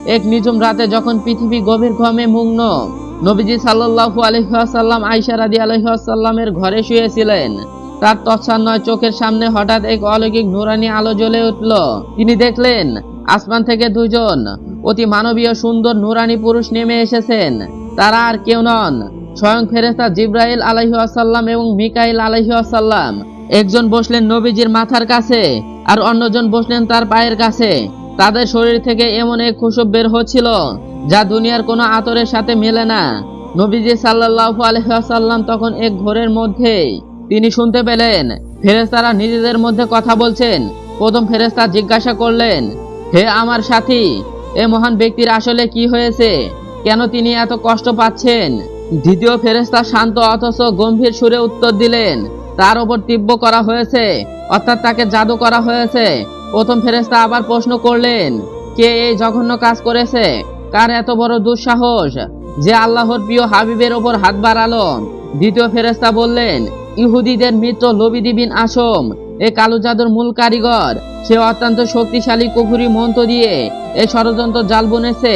এক নিঝুম রাতে যখন পৃথিবী গভীর ঘুমে মগ্ন, নবীজি সাল্লাল্লাহু আলাইহি ওয়াসাল্লাম আয়েশা রাদিয়াল্লাহু আনহার ঘরে শুয়েছিলেন। তার তৎসান্নয় চোখের সামনে হঠাৎ এক অলৌকিক নূরানি আলো জ্বলে উঠল। তিনি দেখলেন আসমান থেকে দুজন অতি মানবীয় সুন্দর নূরানি পুরুষ নেমে এসেছেন। তারা আর কেউ নন, স্বয়ং ফেরেশতা জিবরাইল আলাইহিস সালাম এবং মিকাইল আলাইহিস সালাম। একজন বসলেন নবীজির মাথার কাছে আর অন্যজন বসলেন তার পায়ের কাছে। তাদের শরীর থেকে এমন এক খুশবু বের হচ্ছিল যা দুনিয়ার কোনো আতরের সাথে মেলে না। নবীজি সাল্লাল্লাহু আলাইহি ওয়াসাল্লাম তখন এক ঘোরের মধ্যে তিনি শুনতে পেলেন ফেরেশতারা নিজেদের মধ্যে কথা বলছেন। প্রথম ফেরেশতা জিজ্ঞাসা করলেন, হে আমার সাথী, এ মহান ব্যক্তির আসলে কি হয়েছে? কেন তিনি এত কষ্ট পাচ্ছেন? দ্বিতীয় ফেরেশতা শান্ত অথচ গম্ভীর সুরে উত্তর দিলেন, তার উপর তীব্র করা হয়েছে, অর্থাৎ তাকে জাদু করা হয়েছে। প্রথম ফেরেশতা আবার প্রশ্ন করলেন, কে এই জঘন্য কাজ করেছে? কার এত বড় দুঃসাহস যে আল্লাহর প্রিয় হাবিবের ওপর হাত বাড়ালো? দ্বিতীয় ফেরেশতা বললেন, ইহুদিদের মিত্র লবিদ বিন আসম, এ কালো জাদুর মূল কারিগর। সে অত্যন্ত শক্তিশালী কুফরি মন্ত্র দিয়ে এই ষড়যন্ত্র জাল বুনেছে।